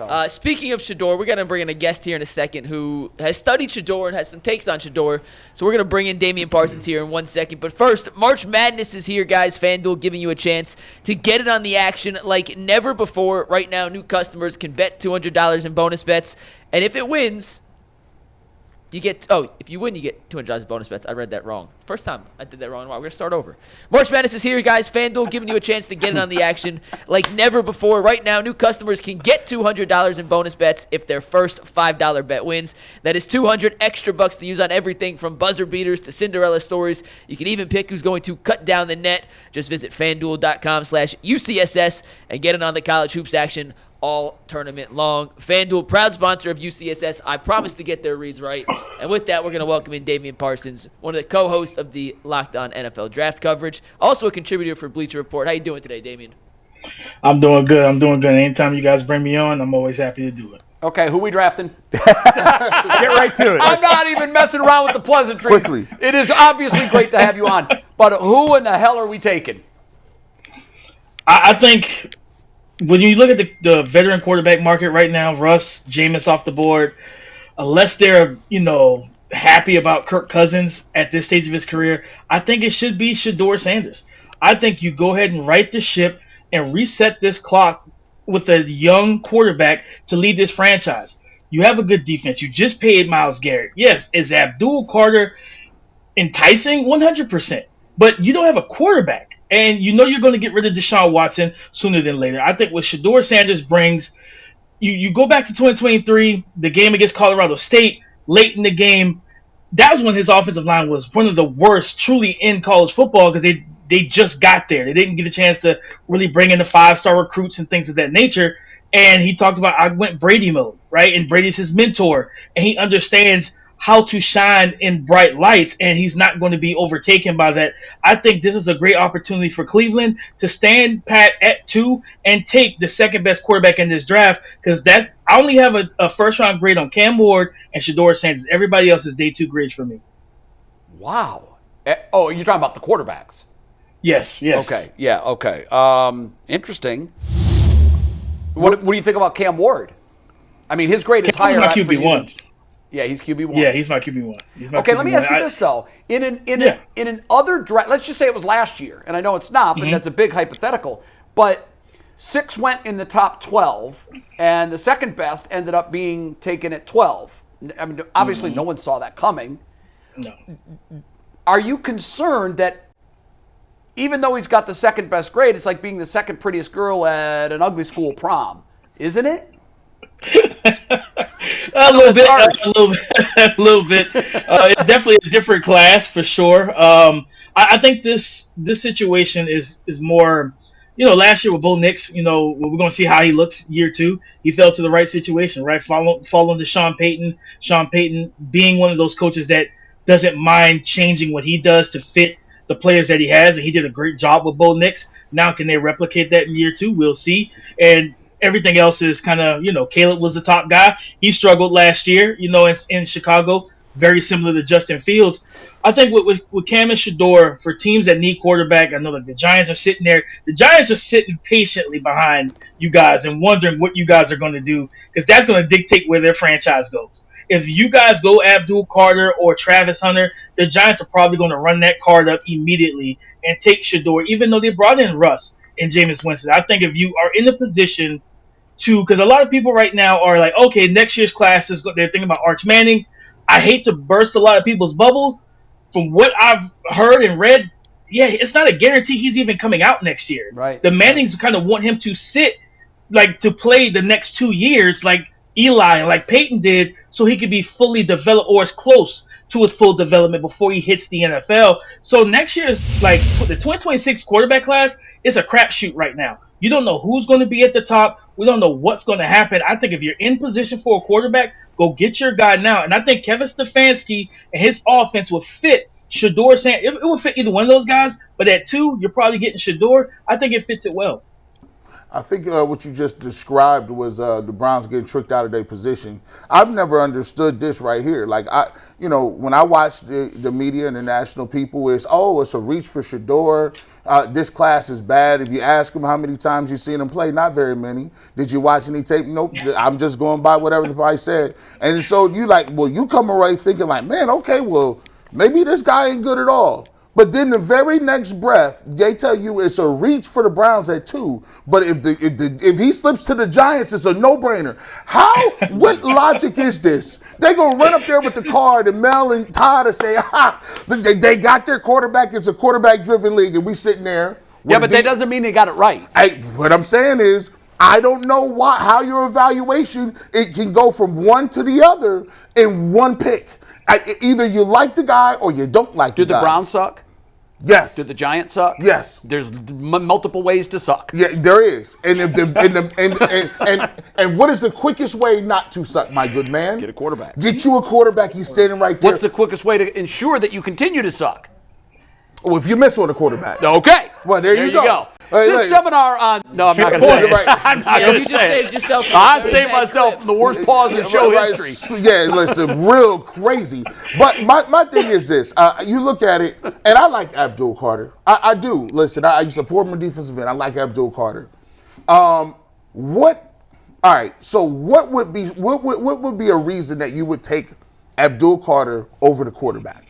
So. Speaking of Shedeur, we're going to bring in a guest here in a second who has studied Shedeur and has some takes on Shedeur. So we're going to bring in Damian Parsons here in 1 second. But first, March Madness is here, guys. FanDuel giving you a chance to get it on the action like never before. Right now, new customers can bet $200 in bonus bets. And if it wins, if you win, you get $200 bonus bets. I read that wrong. First time I did that wrong. Wow, we're going to start over. March Madness is here, guys. FanDuel giving you a chance to get it on the action like never before. Right now, new customers can get $200 in bonus bets if their first $5 bet wins. That is $200 extra bucks to use on everything from buzzer beaters to Cinderella stories. You can even pick who's going to cut down the net. Just visit FanDuel.com/UCSS and get in on the college hoops action all tournament long. FanDuel, proud sponsor of UCSS. I promise to get their reads right. And with that, we're going to welcome in Damian Parsons, one of the co-hosts of the Locked On NFL Draft coverage, also a contributor for Bleacher Report. How you doing today, Damian? I'm doing good. Anytime you guys bring me on, I'm always happy to do it. Okay, who we drafting? Get right to it. I'm not even messing around with the pleasantries. Quickly. It is obviously great to have you on. But who in the hell are we taking? I think when you look at the veteran quarterback market right now, Russ, Jameis off the board, unless they're, happy about Kirk Cousins at this stage of his career, I think it should be Shedeur Sanders. I think you go ahead and right the ship and reset this clock with a young quarterback to lead this franchise. You have a good defense. You just paid Myles Garrett. Yes, is Abdul Carter enticing? 100%. But you don't have a quarterback. And you're going to get rid of Deshaun Watson sooner than later. I think what Shedeur Sanders brings, you go back to 2023, the game against Colorado State, late in the game, that was when his offensive line was one of the worst truly in college football because they just got there. They didn't get a chance to really bring in the 5-star recruits and things of that nature. And he talked about, I went Brady mode, right? And Brady's his mentor. And he understands how to shine in bright lights, and he's not going to be overtaken by that. I think this is a great opportunity for Cleveland to stand pat at 2 and take the second best quarterback in this draft because I only have a first-round grade on Cam Ward and Shedeur Sanders. Everybody else is day 2 grades for me. Wow. Oh, you're talking about the quarterbacks? Yes. Okay, yeah, okay. Interesting. What do you think about Cam Ward? I mean, his grade is higher. He's my QB1. Yeah, he's QB1. Yeah, he's my QB1. Okay, let me ask you this, though. In an other draft, let's just say it was last year, and I know it's not, but that's a big hypothetical, but 6 went in the top 12, and the second best ended up being taken at 12. I mean, obviously no one saw that coming. No. Are you concerned that even though he's got the second best grade, it's like being the second prettiest girl at an ugly school prom, isn't it? A little bit. It's definitely a different class for sure. I think this situation is more, last year with Bo Nix, we're going to see how he looks year 2. He fell to the right situation, right? Following to Sean Payton being one of those coaches that doesn't mind changing what he does to fit the players that he has, and he did a great job with Bo Nix. Now, can they replicate that in year 2? We'll see. And everything else is kind of, Caleb was the top guy. He struggled last year, in Chicago, very similar to Justin Fields. I think with Cam and Shedeur, for teams that need quarterback, I know that the Giants are sitting there. The Giants are sitting patiently behind you guys and wondering what you guys are going to do because that's going to dictate where their franchise goes. If you guys go Abdul Carter or Travis Hunter, the Giants are probably going to run that card up immediately and take Shedeur, even though they brought in Russ and Jameis Winston. I think if you are in a position because a lot of people right now are like, okay, next year's class is, they're thinking about Arch Manning. I hate to burst a lot of people's bubbles. From what I've heard and read, yeah, it's not a guarantee he's even coming out next year. Right. The Mannings kind of want him to sit, to play the next 2 years like Eli and like Peyton did so he could be fully developed or as close to his full development before he hits the NFL. So next year's, the 2026 quarterback class is a crapshoot right now. You don't know who's going to be at the top. We don't know what's going to happen. I think if you're in position for a quarterback, go get your guy now. And I think Kevin Stefanski and his offense will fit Shedeur Sanders. It will fit either one of those guys. But at 2, you're probably getting Shedeur. I think it fits it well. I think what you just described was the Browns getting tricked out of their position. I've never understood this right here. Like, when I watch the media and the national people, it's a reach for Shedeur. This class is bad. If you ask them how many times you've seen him play, not very many. Did you watch any tape? Nope. I'm just going by whatever the guy said. And so you come away thinking like, man, okay, well, maybe this guy ain't good at all. But then the very next breath, they tell you it's a reach for the Browns at 2. But if he slips to the Giants, it's a no-brainer. What logic is this? They gonna run up there with the card and Mel and Todd and say, they got their quarterback. It's a quarterback-driven league, and we sitting there. Yeah, but that doesn't mean they got it right. What I'm saying is, I don't know how your evaluation, it can go from one to the other in one pick. Either you like the guy or you don't like the guy. Do the Browns suck? Yes. Did the Giants suck? Yes. There's multiple ways to suck. Yeah, there is. And what is the quickest way not to suck, my good man? Get a quarterback. Get you a quarterback. He's standing right there. What's the quickest way to ensure that you continue to suck? Well, if you miss on a quarterback. Okay. Well, there you go. This seminar on... No, I'm not going to say it. Right. I'm not going You to just say saved yourself. I saved myself from the worst pause in show history. Yeah, listen, real crazy. But my thing is this. You look at it, and I like Abdul Carter. I do. Listen, I used to former defensive end. I like Abdul Carter. All right, so what would be a reason that you would take Abdul Carter over the quarterback?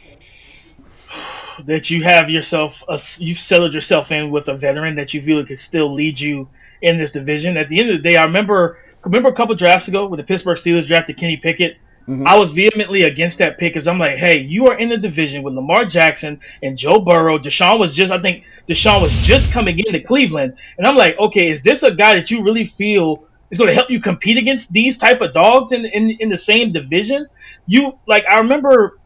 That you have yourself, you've settled yourself in with a veteran that you feel could still lead you in this division. At the end of the day, I remember a couple drafts ago when the Pittsburgh Steelers drafted Kenny Pickett. Mm-hmm. I was vehemently against that pick because I'm like, hey, you are in the division with Lamar Jackson and Joe Burrow. Deshaun was just coming into Cleveland, and I'm like, okay, is this a guy that you really feel is going to help you compete against these type of dogs in the same division? I remember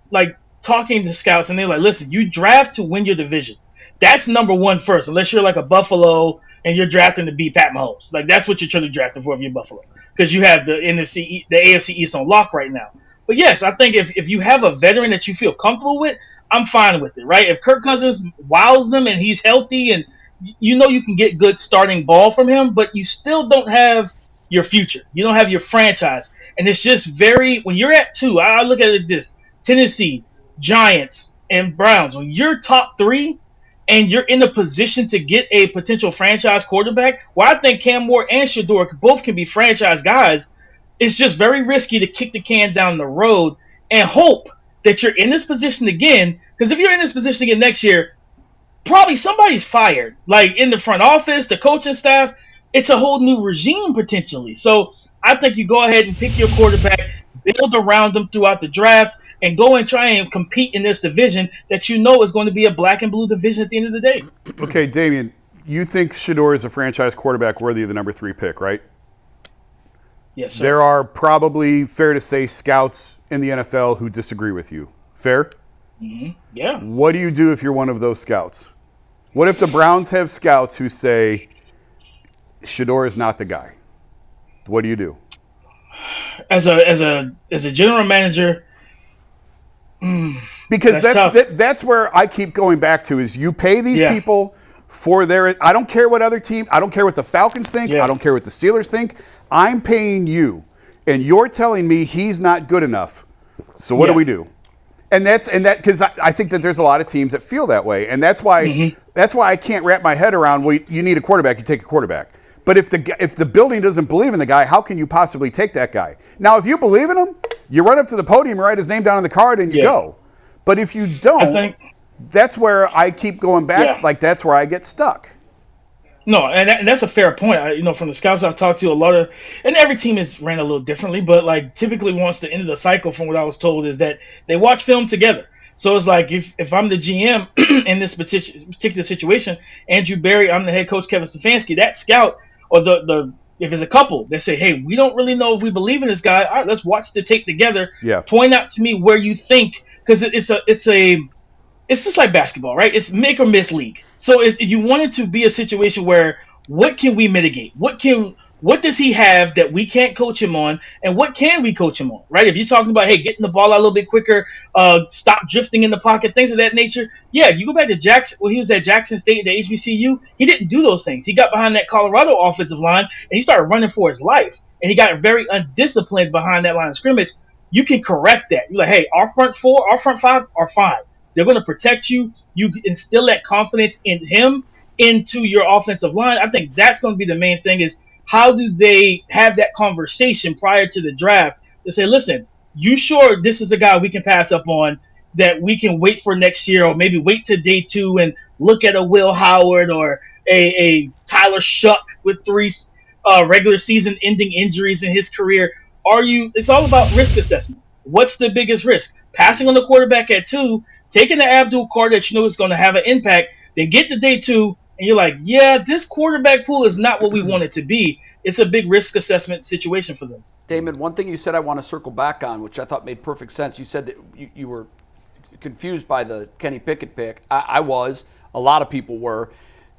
talking to scouts, and they're like, listen, you draft to win your division. That's number one first, unless you're like a Buffalo and you're drafting to beat Pat Mahomes. Like, that's what you're truly drafting for if you're Buffalo, because you have the AFC East on lock right now. But yes, I think if you have a veteran that you feel comfortable with, I'm fine with it, right? If Kirk Cousins wows them and he's healthy and you can get good starting ball from him, but you still don't have your future. You don't have your franchise. And it's just when you're at 2, I look at it this, Tennessee, Giants, and Browns, when you're top 3 and you're in a position to get a potential franchise quarterback, I think Cam Moore and Shedeur both can be franchise guys, it's just very risky to kick the can down the road and hope that you're in this position again, because if you're in this position again next year, probably somebody's fired, like in the front office, the coaching staff. It's a whole new regime potentially. So I think you go ahead and pick your quarterback, build around them throughout the draft, and go and try and compete in this division that you know is going to be a black and blue division at the end of the day. Okay, Damian, you think Shedeur is a franchise quarterback worthy of the number 3 pick, right? Yes, sir. There are probably, fair to say, scouts in the NFL who disagree with you. Fair? Mm-hmm. Yeah. What do you do if you're one of those scouts? What if the Browns have scouts who say Shedeur is not the guy? What do you do? As a general manager, because that's where I keep going back to is you pay these people for their. I don't care what other team. I don't care what the Falcons think. I don't care what the Steelers think. I'm paying you, and you're telling me he's not good enough. So what do we do? And that because I think that there's a lot of teams that feel that way, and that's why I can't wrap my head around. Well, you need a quarterback. You take a quarterback. But if the building doesn't believe in the guy, how can you possibly take that guy? Now, if you believe in him, you run up to the podium, write his name down on the card, and you go. But if you don't, that's where I keep going back. Like, that's where I get stuck. No, and that's a fair point. From the scouts I've talked to, and every team is ran a little differently, but typically once the end of the cycle, from what I was told, is that they watch film together. So it's like if I'm the GM in this particular situation, Andrew Berry, I'm the head coach, Kevin Stefanski, that scout, or if it's a couple, they say, hey, we don't really know if we believe in this guy. All right, let's watch the tape together. Yeah. Point out to me where you think, because it's just like basketball, right? It's make or miss league. So if you want it to be a situation where what can we mitigate? What can What does he have that we can't coach him on, and what can we coach him on, right? If you're talking about, hey, getting the ball out a little bit quicker, stop drifting in the pocket, things of that nature, yeah, you go back to Jackson, when he was at Jackson State, the HBCU, he didn't do those things. He got behind that Colorado offensive line, and he started running for his life, and he got very undisciplined behind that line of scrimmage. You can correct that. You're like, hey, our front four, our front five are fine. They're going to protect you. You instill that confidence in him into your offensive line. I think that's going to be the main thing is, how do they have that conversation prior to the draft to say, listen, you sure this is a guy we can pass up on that we can wait for next year, or maybe wait to day 2 and look at a Will Howard or a Tyler Shuck with 3 regular season ending injuries in his career? It's all about risk assessment. What's the biggest risk? Passing on the quarterback at 2, taking the Abdul Carter that you know is going to have an impact, then get to day 2, and you're like, yeah, this quarterback pool is not what we want it to be. It's a big risk assessment situation for them. Damon, one thing you said I want to circle back on, which I thought made perfect sense. You said that you were confused by the Kenny Pickett pick. I was. A lot of people were.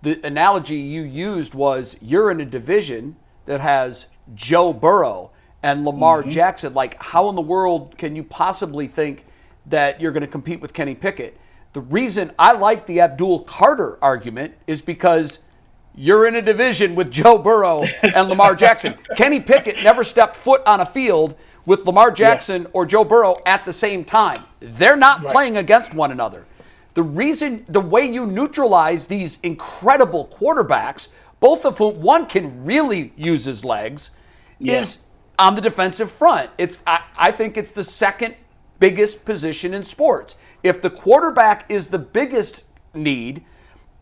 The analogy you used was you're in a division that has Joe Burrow and Lamar Jackson. Like, how in the world can you possibly think that you're going to compete with Kenny Pickett? The reason I like the Abdul Carter argument is because you're in a division with Joe Burrow and Lamar Jackson. Kenny Pickett never stepped foot on a field with Lamar Jackson or Joe Burrow at the same time. They're not playing against one another. The way you neutralize these incredible quarterbacks, both of whom one can really use his legs, is on the defensive front. I think it's the second biggest position in sports. If the quarterback is the biggest need,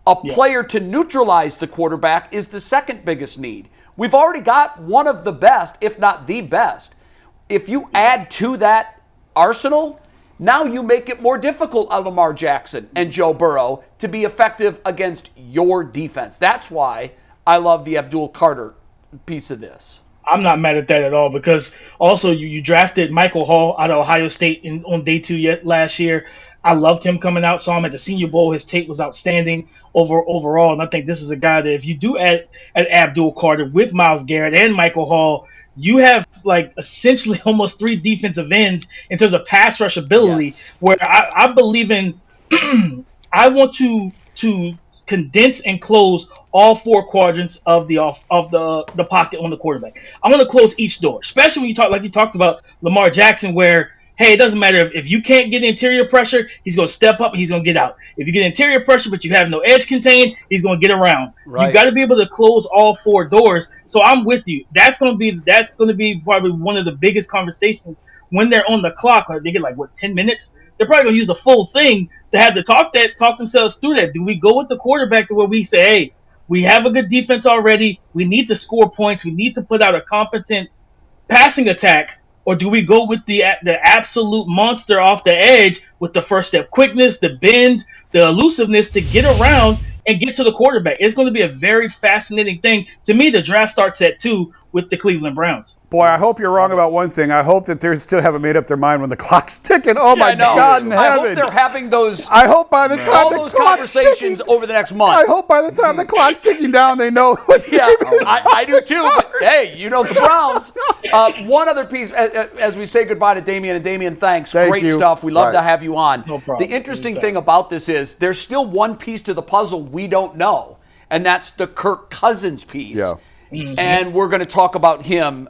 a player to neutralize the quarterback is the second biggest need. We've already got one of the best, if not the best. If you add to that arsenal, now you make it more difficult on Lamar Jackson and Joe Burrow to be effective against your defense. That's why I love the Abdul Carter piece of this. I'm not mad at that at all, because also you drafted Michael Hall out of Ohio State on day 2 last year. I loved him coming out. Saw him at the Senior Bowl. His tape was outstanding overall. And I think this is a guy that if you do add Abdul Carter with Myles Garrett and Michael Hall, you have like essentially almost 3 defensive ends in terms of pass rush ability, where I believe in I want to condense and close all 4 quadrants of the pocket on the quarterback. I'm going to close each door, especially when you talked about Lamar Jackson, where, hey, it doesn't matter if you can't get interior pressure, he's going to step up and he's going to get out. If you get interior pressure but you have no edge contained, he's going to get around. Right. You got to be able to close all 4 doors. So I'm with you. That's going to be probably one of the biggest conversations when they're on the clock. They get 10 minutes. They're probably going to use a full thing to have to talk themselves through that. Do we go with the quarterback to where we say, hey, we have a good defense already, we need to score points, we need to put out a competent passing attack, or do we go with the absolute monster off the edge with the first step quickness, the bend, the elusiveness to get around and get to the quarterback? It's going to be a very fascinating thing. To me, the draft starts at 2 with the Cleveland Browns. Boy, I hope you're wrong about one thing. I hope that they still haven't made up their mind when the clock's ticking. Oh, my God in heaven. I hope they're having those. I hope by the time all the those clock's conversations ticking, over the next month. I hope by the time the clock's ticking down, they know. I do too. But hey, you know the Browns. One other piece as we say goodbye to Damian. And Damian, thanks. Great stuff. We love to have you on. No problem. The interesting thing about this is there's still one piece to the puzzle we don't know, and that's the Kirk Cousins piece. Yeah. Mm-hmm. And we're going to talk about him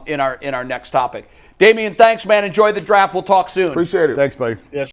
in our next topic. Damian, thanks, man. Enjoy the draft. We'll talk soon. Appreciate it. Thanks, buddy. Yes.